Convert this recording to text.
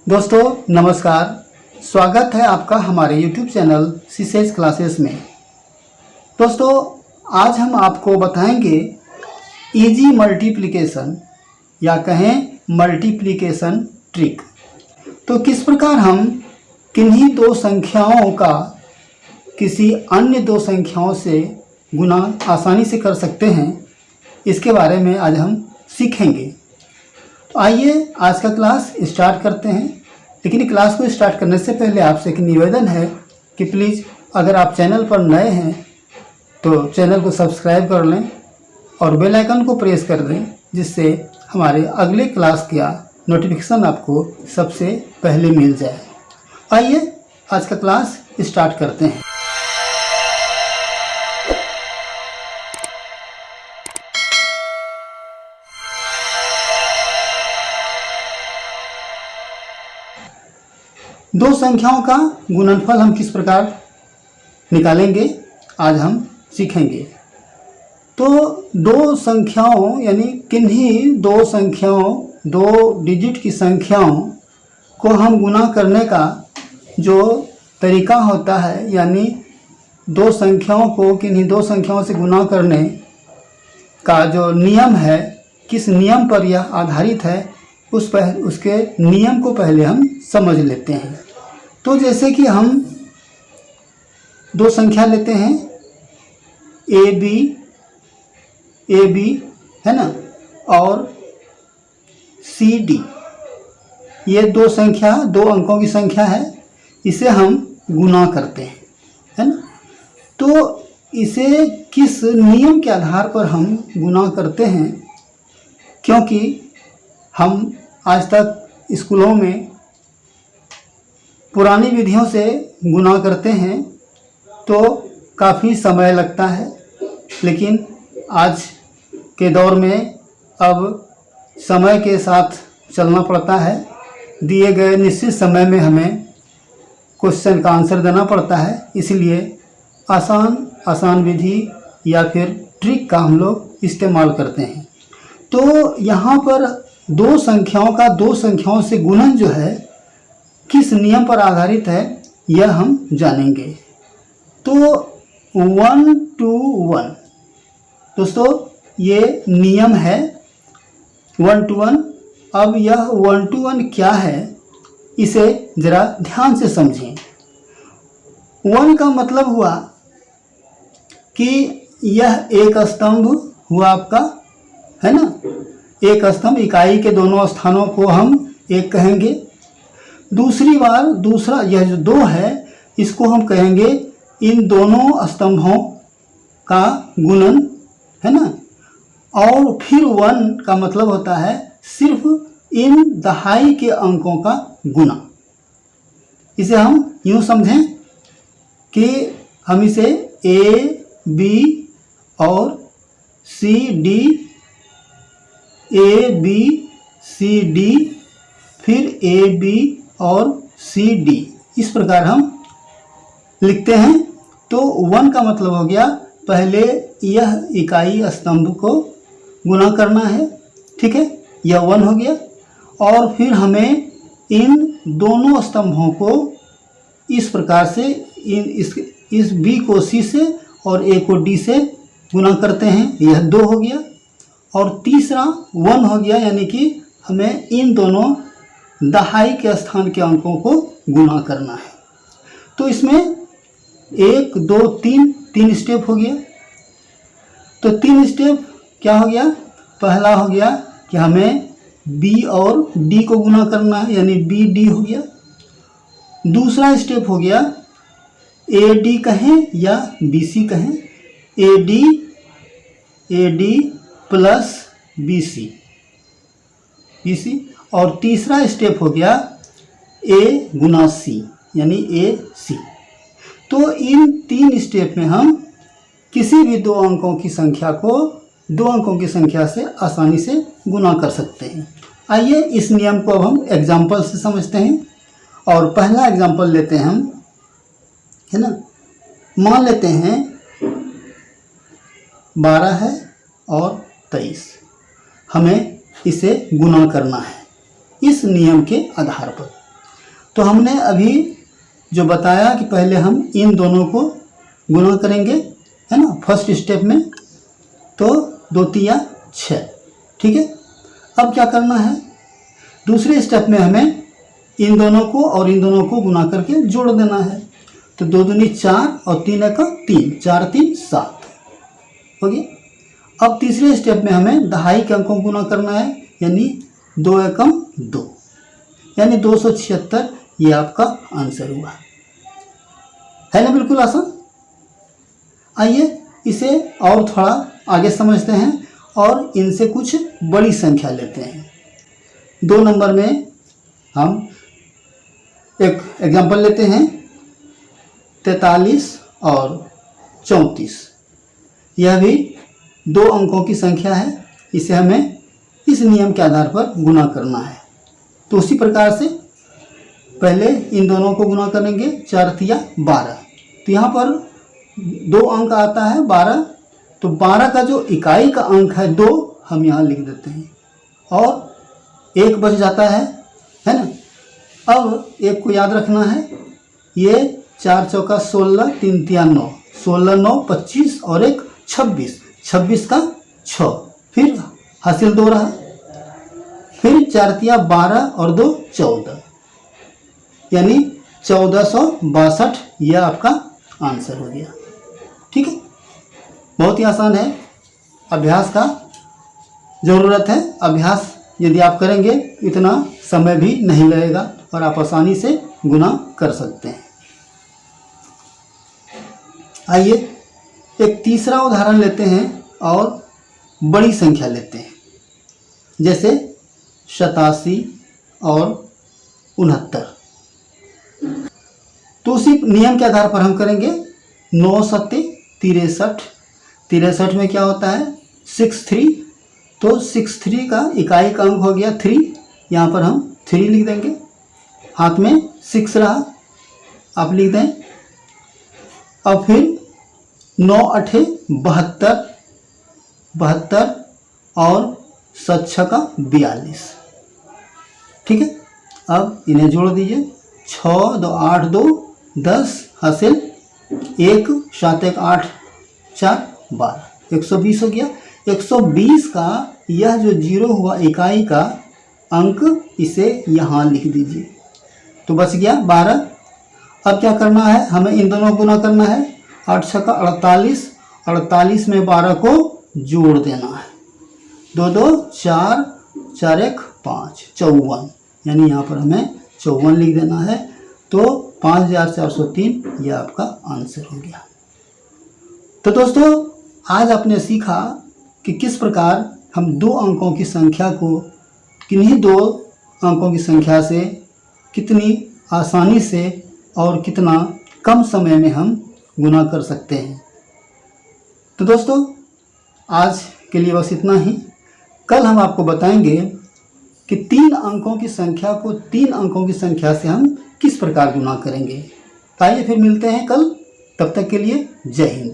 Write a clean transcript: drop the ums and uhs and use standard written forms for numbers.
दोस्तों नमस्कार। स्वागत है आपका हमारे YouTube चैनल सीसेज क्लासेस में। दोस्तों आज हम आपको बताएंगे इजी मल्टीप्लिकेशन या कहें मल्टीप्लिकेशन ट्रिक। तो किस प्रकार हम किन्हीं दो संख्याओं का किसी अन्य दो संख्याओं से गुना आसानी से कर सकते हैं, इसके बारे में आज हम सीखेंगे। तो आइए आज का क्लास स्टार्ट करते हैं। लेकिन क्लास को स्टार्ट करने से पहले आपसे एक निवेदन है कि प्लीज़ अगर आप चैनल पर नए हैं तो चैनल को सब्सक्राइब कर लें और बेल आइकन को प्रेस कर दें, जिससे हमारे अगले क्लास का नोटिफिकेशन आपको सबसे पहले मिल जाए। आइए आज का क्लास स्टार्ट करते हैं। दो संख्याओं का गुणनफल हम किस प्रकार निकालेंगे आज हम सीखेंगे। तो दो संख्याओं यानी किन्हीं दो संख्याओं, दो डिजिट की संख्याओं को हम गुना करने का जो तरीका होता है, यानी दो संख्याओं को किन्हीं दो संख्याओं से गुना करने का जो नियम है, किस नियम पर यह आधारित है, उसके नियम को पहले हम समझ लेते हैं। तो जैसे कि हम दो संख्या लेते हैं ए बी है ना, और सी डी, ये दो संख्या, दो अंकों की संख्या है। इसे हम गुना करते हैं, है ना। तो इसे किस नियम के आधार पर हम गुना करते हैं, क्योंकि हम आज तक स्कूलों में पुरानी विधियों से गुना करते हैं तो काफ़ी समय लगता है, लेकिन आज के दौर में अब समय के साथ चलना पड़ता है। दिए गए निश्चित समय में हमें क्वेश्चन का आंसर देना पड़ता है, इसलिए आसान विधि या फिर ट्रिक का हम लोग इस्तेमाल करते हैं। तो यहाँ पर दो संख्याओं का दो संख्याओं से गुणन जो है किस नियम पर आधारित है, यह हम जानेंगे। तो 1 to 1 दोस्तों ये नियम है 1 to 1। अब यह 1 to 1 क्या है, इसे ज़रा ध्यान से समझें। 1 का मतलब हुआ कि यह एक स्तंभ हुआ आपका, है ना। एक स्तंभ, इकाई के दोनों स्थानों को हम एक कहेंगे। दूसरा यह जो दो है, इसको हम कहेंगे इन दोनों स्तंभों का गुणन, है ना। और फिर 1 का मतलब होता है सिर्फ इन दहाई के अंकों का गुना। इसे हम यूँ समझें कि हम इसे ए बी और C D, A B C D, फिर ए बी और सी डी, इस प्रकार हम लिखते हैं। तो 1 का मतलब हो गया पहले यह इकाई स्तंभ को गुना करना है, ठीक है, यह 1 हो गया। और फिर हमें इन दोनों स्तंभों को इस प्रकार से इस बी को सी से और ए को डी से गुना करते हैं, यह 2 हो गया। और तीसरा 1 हो गया, यानी कि हमें इन दोनों दहाई के स्थान के अंकों को गुना करना है। तो इसमें 1 2 3 स्टेप हो गया। तो 3 स्टेप क्या हो गया, पहला हो गया कि हमें बी और डी को गुना करना है, यानी बी डी हो गया। दूसरा स्टेप हो गया ए डी कहें या बी सी कहें, A D plus B C. और तीसरा स्टेप हो गया ए गुना सी, यानी ए सी। तो इन 3 स्टेप में हम किसी भी दो अंकों की संख्या को दो अंकों की संख्या से आसानी से गुना कर सकते हैं। आइए इस नियम को अब हम एग्जाम्पल से समझते हैं। और पहला एग्जाम्पल लेते हैं हम, है ना। मान लेते हैं 12 है और 23, हमें इसे गुना करना है इस नियम के आधार पर। तो हमने अभी जो बताया कि पहले हम इन दोनों को गुणा करेंगे, है ना, फर्स्ट स्टेप में। तो 2 तिया 6, ठीक है। अब क्या करना है, दूसरे स्टेप में हमें इन दोनों को और इन दोनों को गुना करके जोड़ देना है। तो 2 दूनी 4 और 3 एक 3, 4 3 7 हो गया। अब तीसरे स्टेप में हमें दहाई के अंकों को गुना करना है, यानी 2 एकम 2, यानी 276। ये आपका आंसर हुआ, है ना, बिल्कुल आसान। आइए इसे और थोड़ा आगे समझते हैं और इनसे कुछ बड़ी संख्या लेते हैं। 2 नंबर में हम एक एग्जांपल लेते हैं, 43 और 34। यह भी 2 अंकों की संख्या है। इसे हमें इस नियम के आधार पर गुना करना है। तो उसी प्रकार से पहले इन दोनों को गुना करेंगे, 4 तिया 12। तो यहाँ पर 2 अंक आता है 12, तो 12 का जो इकाई का अंक है 2 हम यहाँ लिख देते हैं और 1 बच जाता है ना। अब 1 को याद रखना है, ये 4 चौका 16, 3 तिया 9, 16 9 25 और 1 26, 26 का 6, फिर हासिल 2 रहा, फिर 4 तिया 12 और 2 14, यानी 1462। यह आपका आंसर हो गया, ठीक है। बहुत ही आसान है, अभ्यास का ज़रूरत है। अभ्यास यदि आप करेंगे इतना समय भी नहीं लगेगा और आप आसानी से गुना कर सकते हैं। आइए एक तीसरा उदाहरण लेते हैं और बड़ी संख्या लेते हैं, जैसे 87 और 69। तो उसी नियम के आधार पर हम करेंगे। 9 सत्ते 63, 63 में क्या होता है 63, तो 63 का इकाई का अंक हो गया 3, यहाँ पर हम 3 लिख देंगे। हाथ में 6 रहा, आप लिख दें। अब फिर 9 8 72, 72 और 7 6 का 42, ठीक है। अब इन्हें जोड़ दीजिए, 6 2 8 2 10 हासिल 1 7 1 8 4 12, 120 हो गया। 120 का यह जो 0 हुआ इकाई का अंक, इसे यहाँ लिख दीजिए, तो बच गया 12। अब क्या करना है, हमें इन दोनों को गुना करना है। 8 6 का 48, 48 में 12 को जोड़ देना है। 2 2 4 4 1 5, 54, यानी यहाँ पर हमें 54 लिख देना है। तो 5403 यह आपका आंसर हो गया। तो दोस्तों आज आपने सीखा कि किस प्रकार हम 2 अंकों की संख्या को किन्हीं 2 अंकों की संख्या से कितनी आसानी से और कितना कम समय में हम गुना कर सकते हैं। तो दोस्तों आज के लिए बस इतना ही। कल हम आपको बताएंगे कि 3 अंकों की संख्या को 3 अंकों की संख्या से हम किस प्रकार गुना करेंगे। आइए फिर मिलते हैं कल, तब तक के लिए जय हिंद।